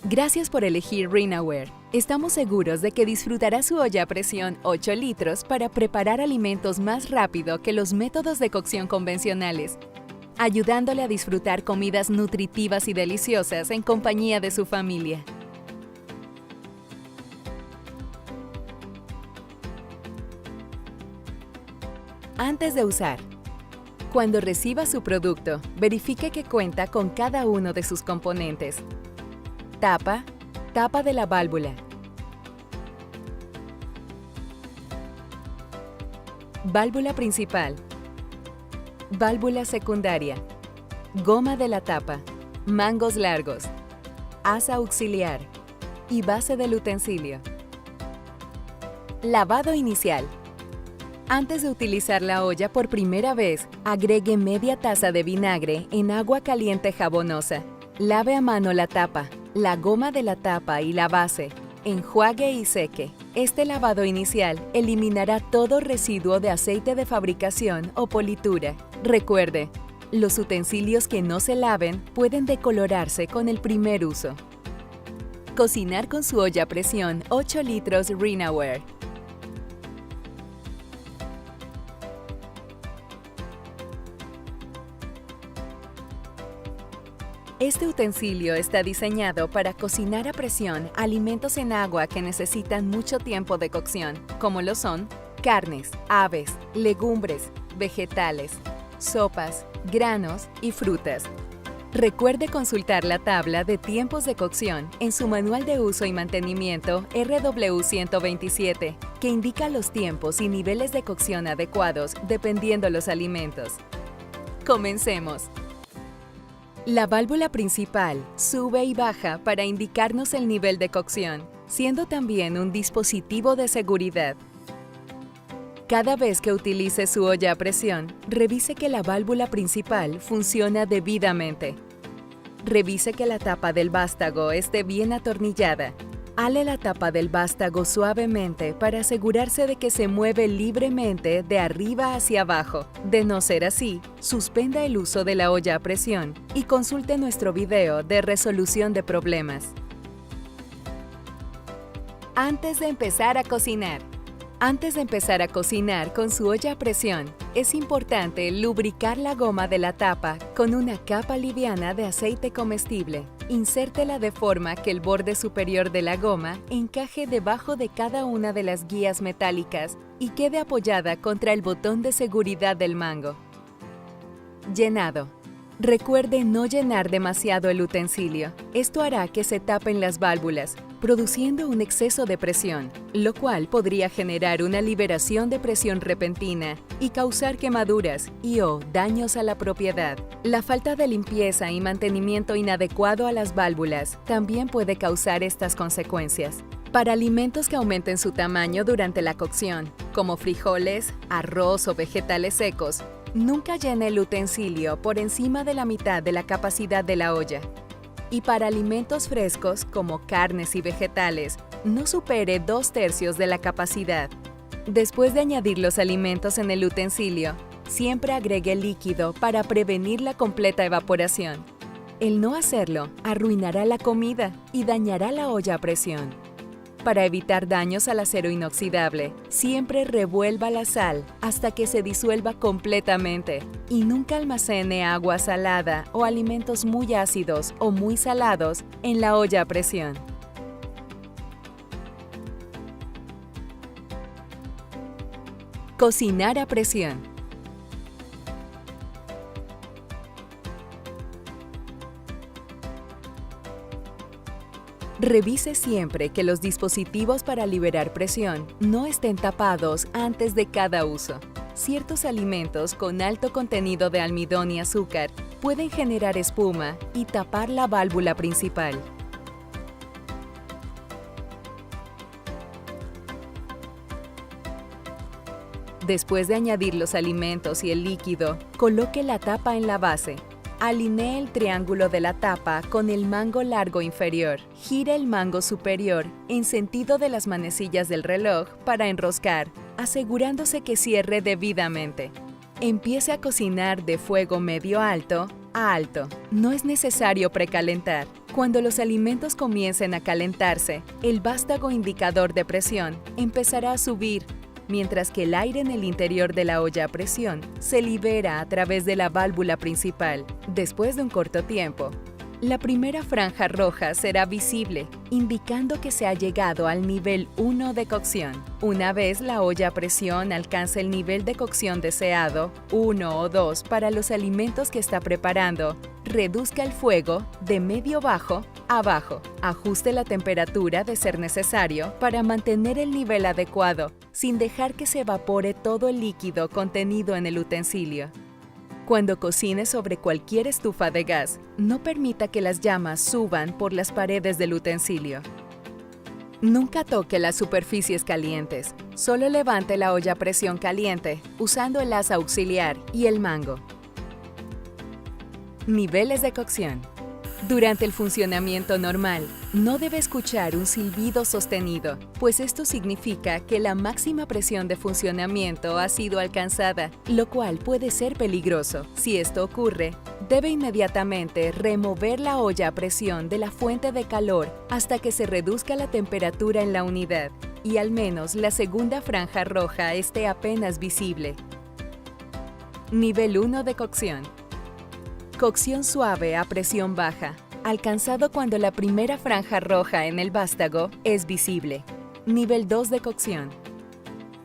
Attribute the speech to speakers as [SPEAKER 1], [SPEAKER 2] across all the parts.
[SPEAKER 1] Gracias por elegir Rinaware. Estamos seguros de que disfrutará su olla a presión 8 litros para preparar alimentos más rápido que los métodos de cocción convencionales, ayudándole a disfrutar comidas nutritivas y deliciosas en compañía de su familia. Antes de usar. Cuando reciba su producto, verifique que cuenta con cada uno de sus componentes. Tapa, tapa de la válvula. Válvula principal. Válvula secundaria. Goma de la tapa. Mangos largos. Asa auxiliar. Y base del utensilio. Lavado inicial. Antes de utilizar la olla por primera vez, agregue media taza de vinagre en agua caliente jabonosa. Lave a mano la tapa, la goma de la tapa y la base. Enjuague y seque. Este lavado inicial eliminará todo residuo de aceite de fabricación o politura. Recuerde, los utensilios que no se laven pueden decolorarse con el primer uso. Cocinar con su olla a presión 8 litros Rinaware. Este utensilio está diseñado para cocinar a presión alimentos en agua que necesitan mucho tiempo de cocción, como lo son carnes, aves, legumbres, vegetales, sopas, granos y frutas. Recuerde consultar la tabla de tiempos de cocción en su Manual de Uso y Mantenimiento RW127, que indica los tiempos y niveles de cocción adecuados dependiendo los alimentos. Comencemos. La válvula principal sube y baja para indicarnos el nivel de cocción, siendo también un dispositivo de seguridad. Cada vez que utilice su olla a presión, revise que la válvula principal funciona debidamente. Revise que la tapa del vástago esté bien atornillada. Ale la tapa del vástago suavemente para asegurarse de que se mueve libremente de arriba hacia abajo. De no ser así, suspenda el uso de la olla a presión y consulte nuestro video de resolución de problemas. Antes de empezar a cocinar. Antes de empezar a cocinar con su olla a presión, es importante lubricar la goma de la tapa con una capa liviana de aceite comestible. Insértela de forma que el borde superior de la goma encaje debajo de cada una de las guías metálicas y quede apoyada contra el botón de seguridad del mango. Llenado. Recuerde no llenar demasiado el utensilio. Esto hará que se tapen las válvulas, produciendo un exceso de presión, lo cual podría generar una liberación de presión repentina y causar quemaduras o daños a la propiedad. La falta de limpieza y mantenimiento inadecuado a las válvulas también puede causar estas consecuencias. Para alimentos que aumenten su tamaño durante la cocción, como frijoles, arroz o vegetales secos, nunca llene el utensilio por encima de la mitad de la capacidad de la olla. Y para alimentos frescos, como carnes y vegetales, no supere 2/3 de la capacidad. Después de añadir los alimentos en el utensilio, siempre agregue líquido para prevenir la completa evaporación. El no hacerlo arruinará la comida y dañará la olla a presión. Para evitar daños al acero inoxidable, siempre revuelva la sal hasta que se disuelva completamente y nunca almacene agua salada o alimentos muy ácidos o muy salados en la olla a presión. Cocinar a presión. Revise siempre que los dispositivos para liberar presión no estén tapados antes de cada uso. Ciertos alimentos con alto contenido de almidón y azúcar pueden generar espuma y tapar la válvula principal. Después de añadir los alimentos y el líquido, coloque la tapa en la base. Alinee el triángulo de la tapa con el mango largo inferior. Gire el mango superior en sentido de las manecillas del reloj para enroscar, asegurándose que cierre debidamente. Empiece a cocinar de fuego medio alto a alto. No es necesario precalentar. Cuando los alimentos comiencen a calentarse, el vástago indicador de presión empezará a subir, mientras que el aire en el interior de la olla a presión se libera a través de la válvula principal. Después de un corto tiempo, la primera franja roja será visible, indicando que se ha llegado al nivel 1 de cocción. Una vez la olla a presión alcance el nivel de cocción deseado, 1 o 2 para los alimentos que está preparando, reduzca el fuego de medio-bajo a bajo. Ajuste la temperatura de ser necesario para mantener el nivel adecuado, sin dejar que se evapore todo el líquido contenido en el utensilio. Cuando cocine sobre cualquier estufa de gas, no permita que las llamas suban por las paredes del utensilio. Nunca toque las superficies calientes, solo levante la olla a presión caliente usando el asa auxiliar y el mango. Niveles de cocción. Durante el funcionamiento normal, no debe escuchar un silbido sostenido, pues esto significa que la máxima presión de funcionamiento ha sido alcanzada, lo cual puede ser peligroso. Si esto ocurre, debe inmediatamente remover la olla a presión de la fuente de calor hasta que se reduzca la temperatura en la unidad y al menos la segunda franja roja esté apenas visible. Nivel 1 de cocción. Cocción suave a presión baja, alcanzado cuando la primera franja roja en el vástago es visible. Nivel 2 de cocción.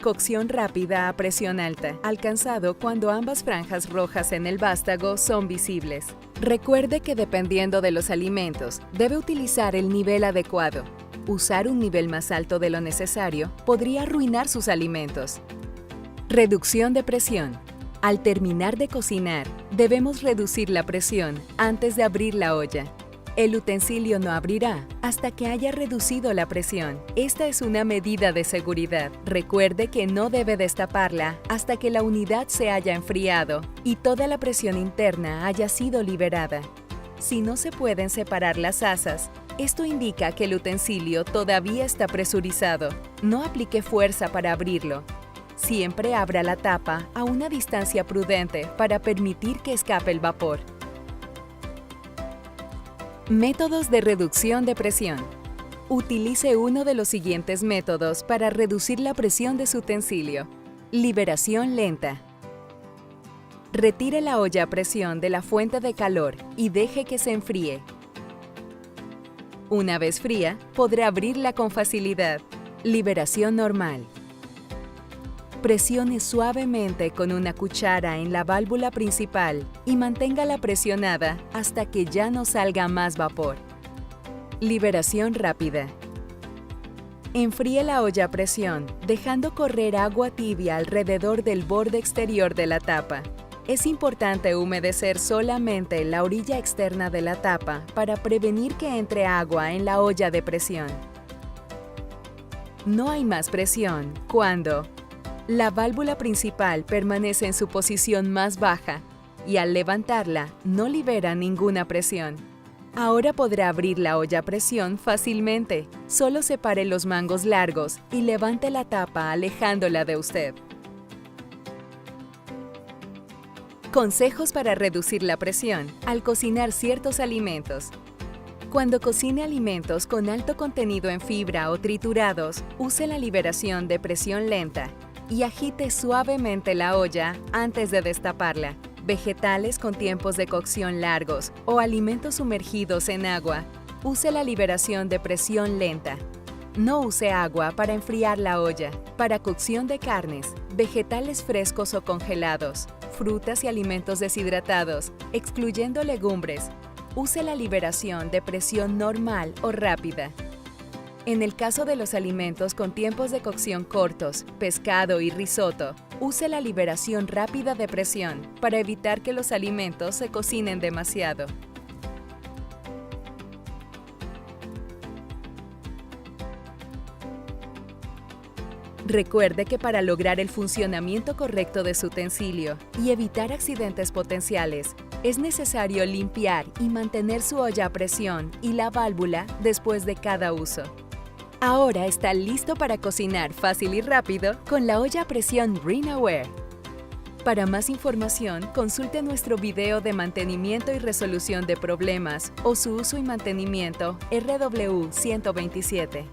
[SPEAKER 1] Cocción rápida a presión alta, alcanzado cuando ambas franjas rojas en el vástago son visibles. Recuerde que dependiendo de los alimentos, debe utilizar el nivel adecuado. Usar un nivel más alto de lo necesario podría arruinar sus alimentos. Reducción de presión. Al terminar de cocinar, debemos reducir la presión antes de abrir la olla. El utensilio no abrirá hasta que haya reducido la presión. Esta es una medida de seguridad. Recuerde que no debe destaparla hasta que la unidad se haya enfriado y toda la presión interna haya sido liberada. Si no se pueden separar las asas, esto indica que el utensilio todavía está presurizado. No aplique fuerza para abrirlo. Siempre abra la tapa a una distancia prudente para permitir que escape el vapor. Métodos de reducción de presión. Utilice uno de los siguientes métodos para reducir la presión de su utensilio. Liberación lenta. Retire la olla a presión de la fuente de calor y deje que se enfríe. Una vez fría, podrá abrirla con facilidad. Liberación normal. Presione suavemente con una cuchara en la válvula principal y manténgala presionada hasta que ya no salga más vapor. Liberación rápida. Enfríe la olla a presión, dejando correr agua tibia alrededor del borde exterior de la tapa. Es importante humedecer solamente la orilla externa de la tapa para prevenir que entre agua en la olla de presión. No hay más presión cuando la válvula principal permanece en su posición más baja y al levantarla no libera ninguna presión. Ahora podrá abrir la olla a presión fácilmente. Solo separe los mangos largos y levante la tapa alejándola de usted. Consejos para reducir la presión al cocinar ciertos alimentos. Cuando cocine alimentos con alto contenido en fibra o triturados, use la liberación de presión lenta y agite suavemente la olla antes de destaparla. Vegetales con tiempos de cocción largos o alimentos sumergidos en agua, use la liberación de presión lenta. No use agua para enfriar la olla. Para cocción de carnes, vegetales frescos o congelados, frutas y alimentos deshidratados, excluyendo legumbres, use la liberación de presión normal o rápida. En el caso de los alimentos con tiempos de cocción cortos, pescado y risotto, use la liberación rápida de presión para evitar que los alimentos se cocinen demasiado. Recuerde que para lograr el funcionamiento correcto de su utensilio y evitar accidentes potenciales, es necesario limpiar y mantener su olla a presión y la válvula después de cada uso. Ahora está listo para cocinar fácil y rápido con la olla a presión RenAware. Para más información, consulte nuestro video de mantenimiento y resolución de problemas o su uso y mantenimiento RW127.